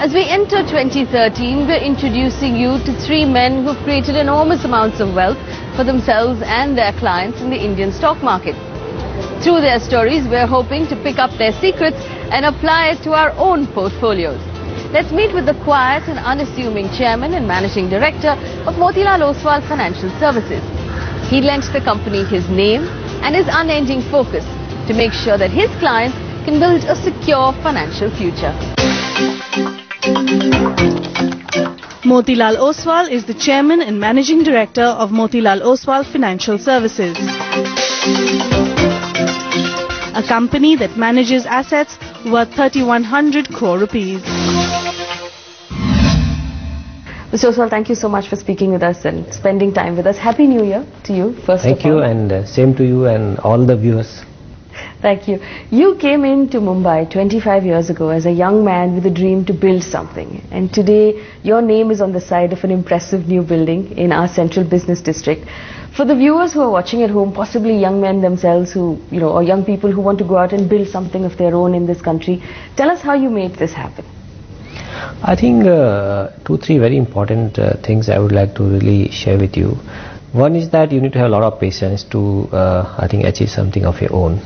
As we enter 2013, we're introducing you to three men who've created enormous amounts of wealth for themselves and their clients in the Indian stock market. Through their stories, we're hoping to pick up their secrets and apply it to our own portfolios. Let's meet with the quiet and unassuming chairman and managing director of Motilal Oswal Financial Services. He lent the company his name and his unending focus to make sure that his clients can build a secure financial future. Motilal Oswal is the chairman and managing director of Motilal Oswal Financial Services, a company that manages assets worth 3,100 crore rupees. Mr. Oswal, thank you so much for speaking with us and spending time with us. Happy New Year to you, first of all. Thank you, and same to you and all the viewers. Thank you. You came into Mumbai 25 years ago as a young man with a dream to build something. And today, your name is on the side of an impressive new building in our central business district. For the viewers who are watching at home, possibly young men themselves who, or young people who want to go out and build something of their own in this country, tell us how you made this happen. I think 2-3 very important things I would like to really share with you. One is that you need to have a lot of patience to, I think, achieve something of your own.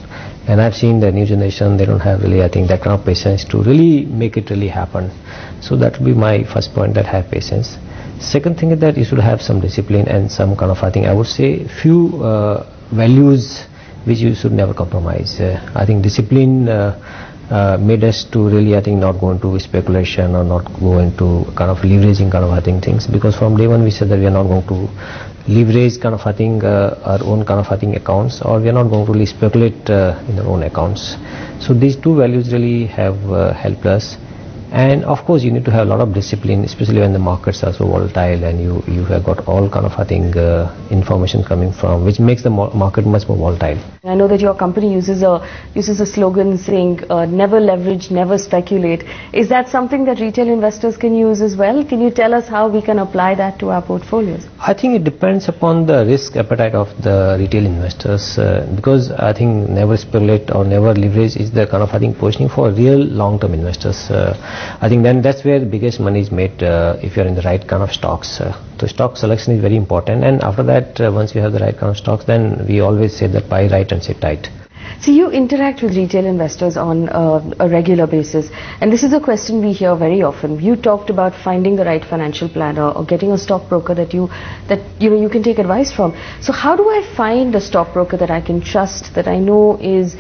And I've seen the new generation, they don't have really, I think, that kind of patience to really make it really happen. So that would be my first point, that have patience. Second thing is that you should have some discipline and some kind of, I think, I would say, few values which you should never compromise. I think discipline made us to really, I think, not go into speculation or not go into kind of leveraging kind of, I think, things. Because from day one we said that we are not going to leverage kind of, I think, our own kind of, I think, accounts, or we are not going to really speculate in our own accounts. So these two values really have helped us. And of course you need to have a lot of discipline, especially when the markets are so volatile and you have got all kind of, I think, information coming from, which makes the market much more volatile. I know that your company uses a slogan saying, never leverage, never speculate. Is that something that retail investors can use as well? Can you tell us how we can apply that to our portfolios? I think it depends upon the risk appetite of the retail investors, because I think never speculate or never leverage is the kind of, I think, positioning for real long-term investors. I think then that's where the biggest money is made if you're in the right kind of stocks. So stock selection is very important, and after that, once you have the right kind of stocks, then we always say that buy right and sit tight. So you interact with retail investors on a regular basis, and this is a question we hear very often. You talked about finding the right financial planner or getting a stockbroker that you can take advice from. So how do I find a stockbroker that I can trust, that I know is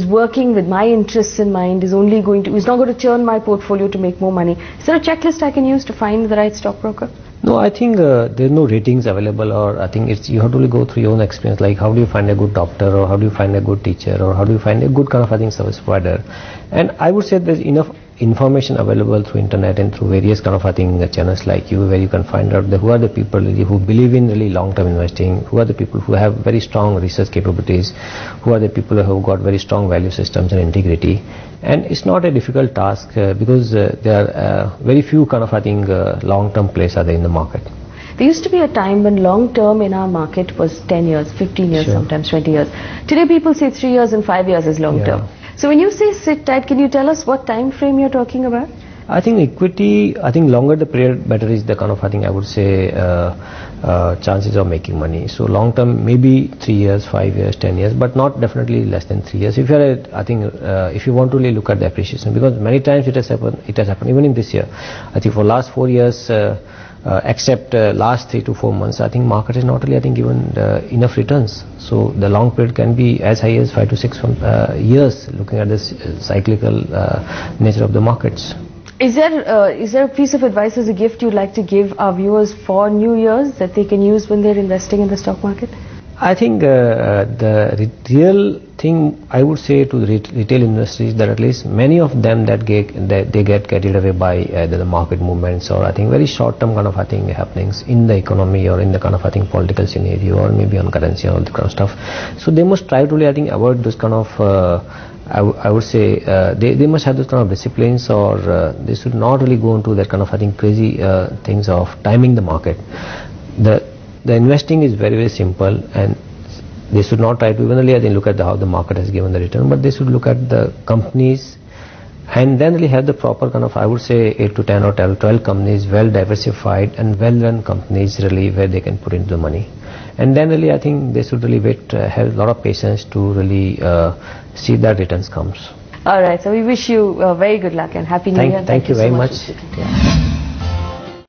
working with my interests in mind, is not going to churn my portfolio to make more money? Is there a checklist I can use to find the right stockbroker? No, I think there are no ratings available, or I think you have to really go through your own experience, like how do you find a good doctor, or how do you find a good teacher, or how do you find a good kind of, I think, service provider. And I would say there's enough information available through internet and through various kind of, I think, channels like you, where you can find out who are the people really who believe in really long-term investing, who are the people who have very strong research capabilities, who are the people who have got very strong value systems and integrity. And it's not a difficult task because there are very few kind of, I think, long-term players are there in the market. There used to be a time when long-term in our market was 10 years, 15 years, sometimes 20 years. Today people say 3 years and 5 years is long-term. Yeah. So when you say sit tight, can you tell us what time frame you're talking about? I think equity, I think longer the period, better is the kind of, I think, I would say, chances of making money. So long term, maybe 3 years, 5 years, 10 years, but not definitely less than 3 years. If you're, I think, if you want to really look at the appreciation, because many times it has happened even in this year. I think for last 4 years, except last 3 to 4 months, I think market has not really, I think, given enough returns. So the long period can be as high as 5 to 6 years, looking at this cyclical nature of the markets. Is there a piece of advice as a gift you'd like to give our viewers for New Year's that they can use when they're investing in the stock market? I think the real thing I would say to the retail investors is that at least many of them they get carried away by the market movements, or I think very short-term kind of, I think, happenings in the economy or in the kind of, I think, political scenario, or maybe on currency and all that kind of stuff. So they must try to really, I think, avoid those kind of I would say they must have those kind of disciplines, or they should not really go into that kind of, I think, crazy things of timing the market. The investing is very, very simple, and they should not try to even really, I think, look at how the market has given the return, but they should look at the companies and then really have the proper kind of, I would say 8 to 10 or 12 companies, well diversified and well run companies really where they can put into the money. And then really I think they should really wait, have a lot of patience to really see that returns comes. All right, so we wish you very good luck and Happy New Year. Thank you very much. For speaking to us.